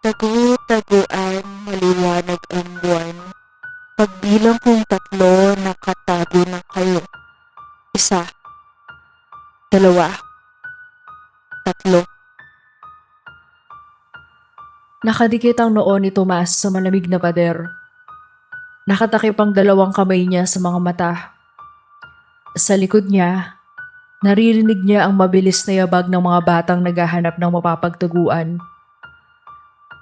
Tagu-taguan, maliwanag ang buwan. Pagbilang kong tatlo, nakatago na kayo. Isa, dalawa, tatlo. Nakadikit ang noo ni Tomas sa malamig na pader. Nakatakip ang dalawang kamay niya sa mga mata. Sa likod niya, naririnig niya ang mabilis na yabag ng mga batang naghahanap ng mapapagtaguan.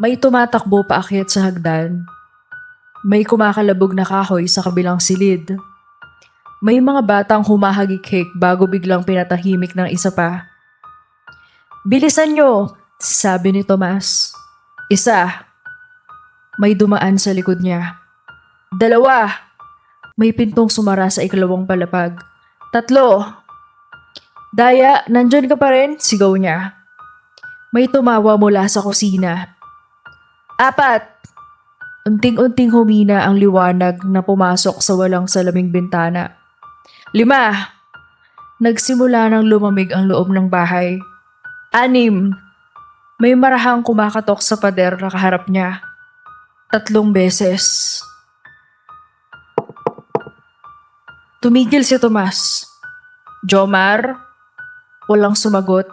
May tumatakbo paakyat sa hagdan. May kumakalabog na kahoy sa kabilang silid. May mga batang humahagik-hik bago biglang pinatahimik ng isa pa. "Bilisan niyo!" sabi ni Tomas. "Isa." May dumaan sa likod niya. "Dalawa." May pintong sumara sa ikalawang palapag. "Tatlo." "Daya, nandyan ka pa rin?" sigaw niya. May tumawa mula sa kusina. "Apat." Unting-unting humina ang liwanag na pumasok sa walang salaming bintana. "5." Nagsimula ng lumamig ang loob ng bahay. 6. May marahang kumakatok sa pader na kaharap niya. 3 beses. Tumigil si Tomas. "Jomar?" Walang sumagot.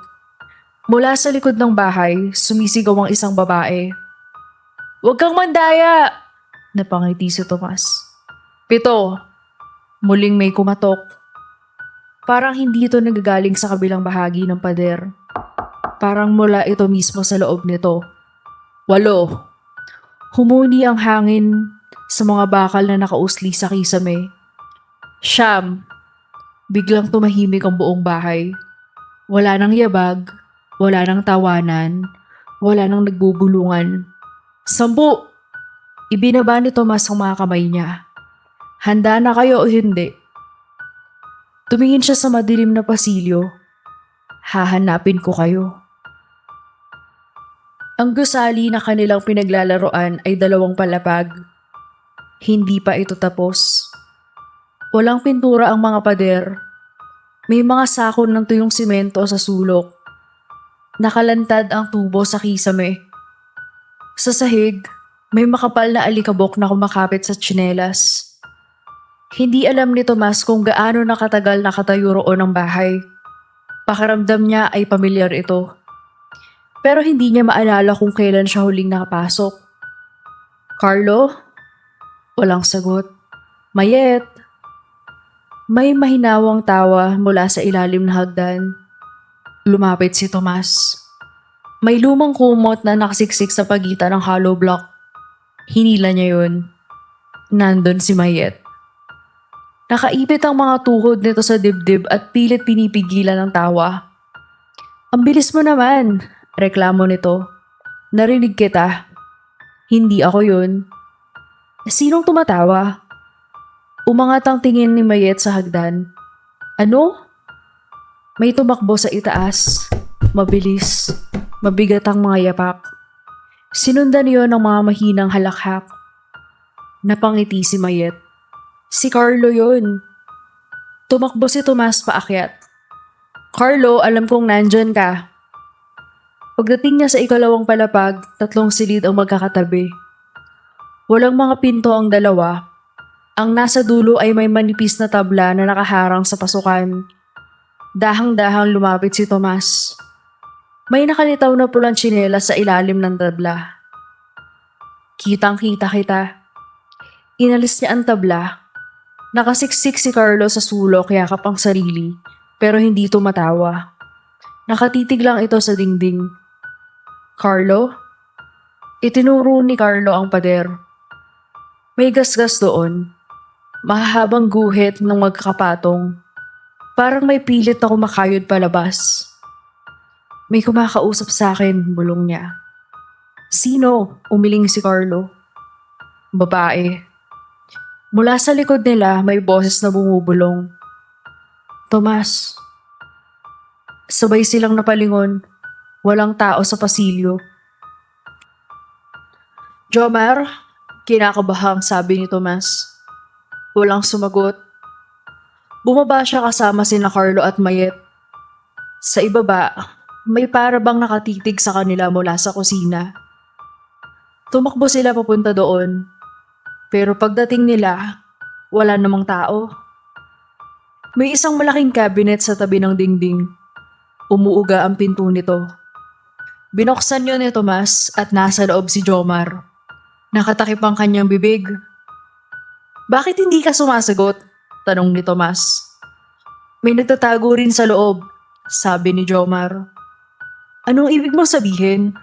Mula sa likod ng bahay, sumisigaw ang isang babae. "Huwag kang mandaya!" Napangiti si Tomas. 7. Muling may kumatok. Parang hindi ito nagagaling sa kabilang bahagi ng pader. Parang mula ito mismo sa loob nito. 8. Humuni ang hangin sa mga bakal na nakausli sa kisame. 9. Biglang tumahimik ang buong bahay. Wala nang yabag, wala nang tawanan, wala nang nagbubulungan. 10. Ibinaba ni Tomas ang mga kamay niya. "Handa na kayo o hindi?" Tumingin siya sa madilim na pasilyo. "Hahanapin ko kayo." Ang gusali na kanilang pinaglalaroan ay 2 palapag. Hindi pa ito tapos. Walang pintura ang mga pader. May mga sako ng tuyong simento sa sulok. Nakalantad ang tubo sa kisame. Sa sahig, may makapal na alikabok na kumakapit sa tsinelas. Hindi alam ni Tomas kung gaano nakatagal nakatayo roon ang bahay. Pakiramdam niya ay pamilyar ito. Pero hindi niya maalala kung kailan siya huling nakapasok. "Carlo?" Walang sagot. "Mayet?" May mahinawang tawa mula sa ilalim ng hagdan. Lumapit si Tomas. May lumang kumot na nakasiksik sa pagitan ng hollow block. Hinila niya yun. Nandun si Mayet. Nakaipit ang mga tuhod nito sa dibdib at pilit pinipigilan ng tawa. "Ang bilis mo naman," reklamo nito. "Narinig kita." "Hindi ako yun." "Sinong tumatawa?" Umangat ang tingin ni Mayet sa hagdan. "Ano?" May tumakbo sa itaas. Mabilis. Mabigat ang mga yapak. Sinundan niyo ng mga mahinang halakhak. Napangiti si Mayet. "Si Carlo yun." Tumakbo si Tomas paakyat. "Carlo, alam kong nandyan ka." Pagdating niya sa ikalawang palapag, 3 silid ang magkakatabi. Walang mga pinto ang dalawa. Ang nasa dulo ay may manipis na tabla na nakaharang sa pasukan. Dahang-dahang lumapit si Tomas. May nakalitaw na pulang tsinelas sa ilalim ng tabla. "Kitang-kita kita." Inalis niya ang tabla. Nakasiksik si Carlo sa sulok, yakap ang sarili, pero hindi tumatawa. Nakatitig lang ito sa dingding. "Carlo?" Itinuro ni Carlo ang pader. May gasgas doon. Mahahabang guhit ng magkakapatong. Parang may pilit na kumakayod palabas. "May kumakausap sa akin," bulong niya. "Sino?" umiling si Carlo. "Babae." Mula sa likod nila may boses na bumubulong. "Tomas." Sabay silang napalingon. Walang tao sa pasilyo. "Jomar?" Kinakabahang sabi ni Tomas. Walang sumagot. Bumaba siya kasama sina Carlo at Mayet. Sa ibaba, may parabang nakatitig sa kanila mula sa kusina. Tumakbo sila papunta doon. Pero pagdating nila, wala namang tao. May isang malaking cabinet sa tabi ng dingding. Umuuga ang pinto nito. Binuksan yun ni Tomas at nasa loob si Jomar. Nakatakip ang kanyang bibig. Bakit hindi ka sumasagot? Tanong ni Tomas. May nagtatago rin sa loob, sabi ni Jomar. Anong ibig mong sabihin?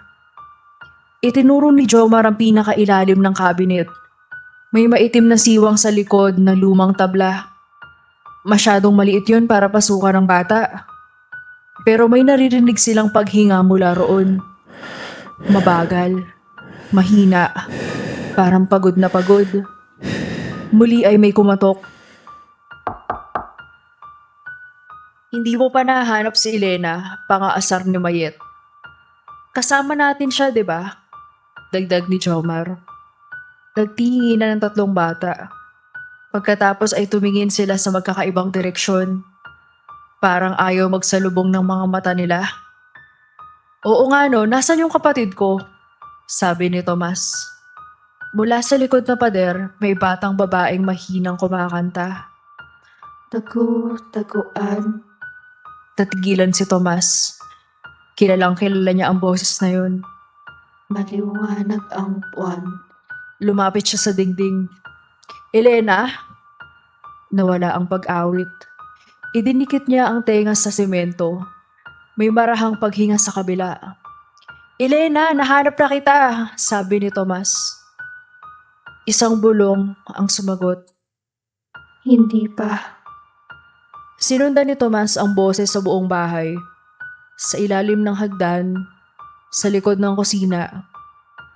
Itinuro ni Jomar ang pinakailalim ng cabinet. May maitim na siwang sa likod na lumang tabla. Masyadong maliit yun para pasukan ng bata. Pero may naririnig silang paghinga mula roon. Mabagal, mahina, parang pagod na pagod. Muli ay may kumatok. Hindi mo pa nahanap si Elena, pangaasar ni Mayet. Kasama natin siya, di ba? Dagdag ni Jomar. Nagtingin na ng tatlong bata. Pagkatapos ay tumingin sila sa magkakaibang direksyon. Parang ayaw magsalubong ng mga mata nila. Oo nga no, nasan yung kapatid ko? Sabi ni Tomas. Mula sa likod na pader, may batang babaeng mahinang kumakanta. Tagu-taguan. Tatigilan si Tomas. Kilalang kilala niya ang boses na yun. Maliwanag ang buwan. Lumapit siya sa dingding. Elena? Nawala ang pag-awit. Idinikit niya ang tenga sa semento. May marahang paghinga sa kabila. Elena, nahanap na kita, sabi ni Tomas. Isang bulong ang sumagot. Hindi pa. Sinundan ni Tomas ang boses sa buong bahay. Sa ilalim ng hagdan, sa likod ng kusina,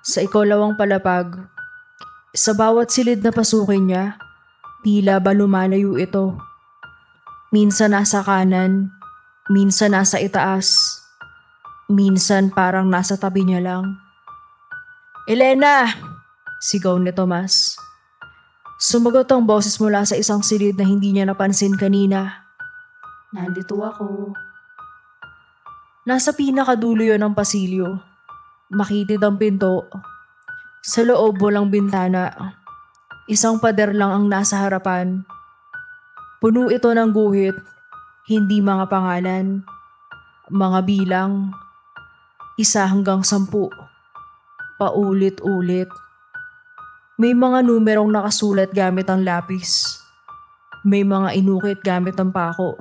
sa ikalawang palapag. Sa bawat silid na pasukin niya, tila ba lumalayo ito. Minsan nasa kanan, minsan nasa itaas, minsan parang nasa tabi niya lang. Elena! Sigaw ni Tomas. Sumagot ang boses mula sa isang silid na hindi niya napansin kanina. Nandito ako. Nasa pinakadulo yon ng pasilyo. Makitid ang pinto. Sa loob walang bintana. Isang pader lang ang nasa harapan. Puno ito ng guhit, hindi mga pangalan, mga bilang, 1 hanggang 10. Paulit-ulit. May mga numerong nakasulat gamit ang lapis. May mga inukit gamit ang pako.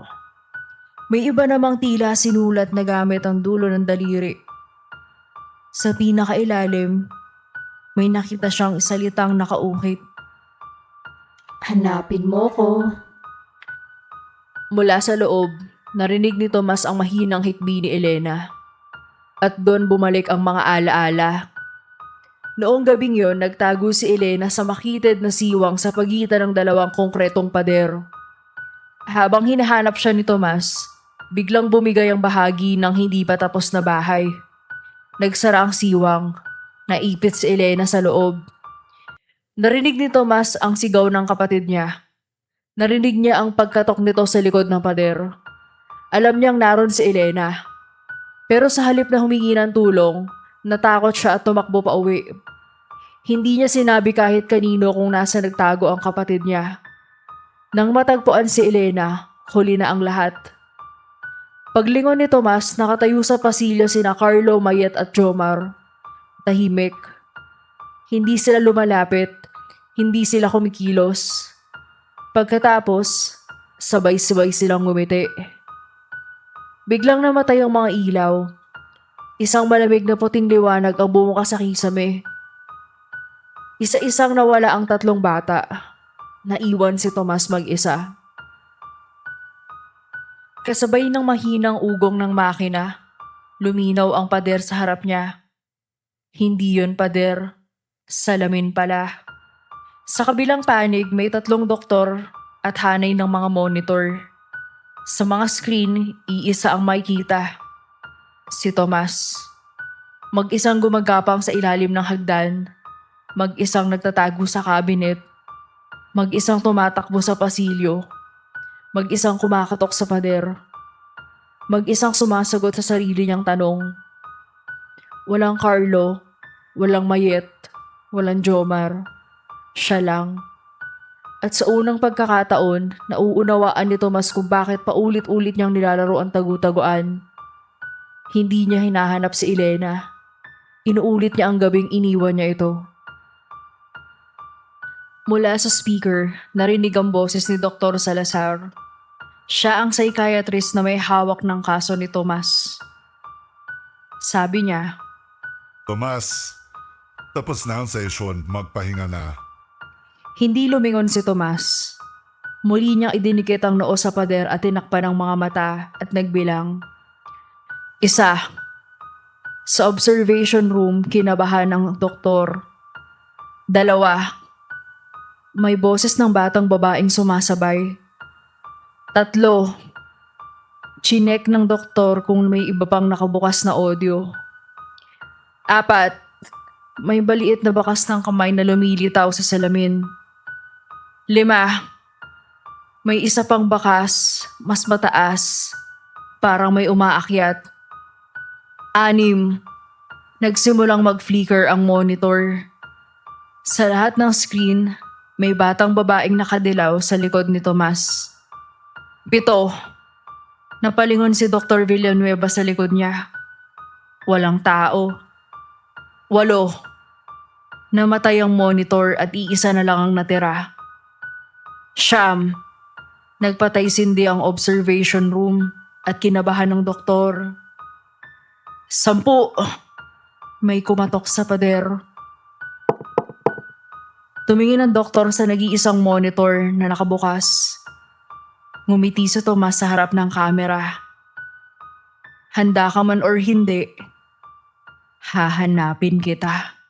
May iba namang tila sinulat na gamit ang dulo ng daliri. Sa pinakailalim, may nakita siyang salitang nakaukit. Hanapin mo ko. Mula sa loob, narinig ni Tomas ang mahinang hikbi ni Elena. At doon bumalik ang mga alaala. Noong gabing yon, nagtago si Elena sa makitid na siwang sa pagitan ng dalawang konkretong pader. Habang hinahanap siya ni Tomas, biglang bumigay ang bahagi ng hindi pa tapos na bahay. Nagsara ang siwang. Naipit si Elena sa loob. Narinig ni Tomas ang sigaw ng kapatid niya. Narinig niya ang pagkatok nito sa likod ng pader. Alam niyang naroon si Elena. Pero sa halip na humingi ng tulong, natakot siya at tumakbo pa uwi. Hindi niya sinabi kahit kanino kung nasa nagtago ang kapatid niya. Nang matagpuan si Elena, huli na ang lahat. Paglingon ni Tomas, nakatayo sa pasilyo sina Carlo, Mayet at Jomar. Tahimik. Hindi sila lumalapit. Hindi sila kumikilos. Pagkatapos, sabay-sabay silang ngumiti. Biglang namatay ang mga ilaw. Isang malamig na puting liwanag ang bumuka sa kisame. Isa-isang nawala ang 3 bata. Naiwan si Tomas mag-isa. Kasabay ng mahinang ugong ng makina, luminaw ang pader sa harap niya. Hindi yon pader, salamin pala. Sa kabilang panig may 3 doktor at hanay ng mga monitor. Sa mga screen, iisa ang makikita. Si Tomas. Mag-isang gumagapang sa ilalim ng hagdan. Mag-isang nagtatago sa cabinet. Mag-isang tumatakbo sa pasilyo. Mag-isang kumakatok sa pader. Mag-isang sumasagot sa sarili niyang tanong. Walang Carlo, walang Mayet, Walang Jomar. Siya lang. At sa unang pagkakataon, nauunawaan ni Tomas kung bakit paulit-ulit niyang nilalaro ang tagu-taguan. Hindi niya hinahanap si Elena. Inuulit niya ang gabing iniwan niya ito. Mula sa speaker, narinig ang boses ni Dr. Salazar. Siya ang psychiatrist na may hawak ng kaso ni Tomas. Sabi niya, Tomas, tapos na ang session, magpahinga na. hindi lumingon si Tomas. Muli niyang idinikit ang noo sa pader at tinakpan ang mga mata at nagbilang. 1. Sa observation room, kinabahan ng doktor. 2. May boses ng batang babaeng sumasabay. 3. Chinek ng doktor kung may iba pang nakabukas na audio. 4. May baliit na bakas ng kamay na lumilitaw sa salamin. 5. May isa pang bakas, mas mataas, parang may umaakyat. 6. Nagsimulang mag-flicker ang monitor. Sa lahat ng screen, may batang babaeng nakadilaw sa likod ni Tomas. 7. Napalingon si Dr. Villanueva sa likod niya. Walang tao. 8. Namatay ang monitor at iisa na lang ang natira. 9. Nagpatay sindi ang observation room at kinabahan ng doktor. 10. May kumatok sa pader. Tumingin ang doktor sa nag-iisang monitor na nakabukas. Ngumiti si Tomas sa harap ng kamera. Handa ka man or hindi, hahanapin kita.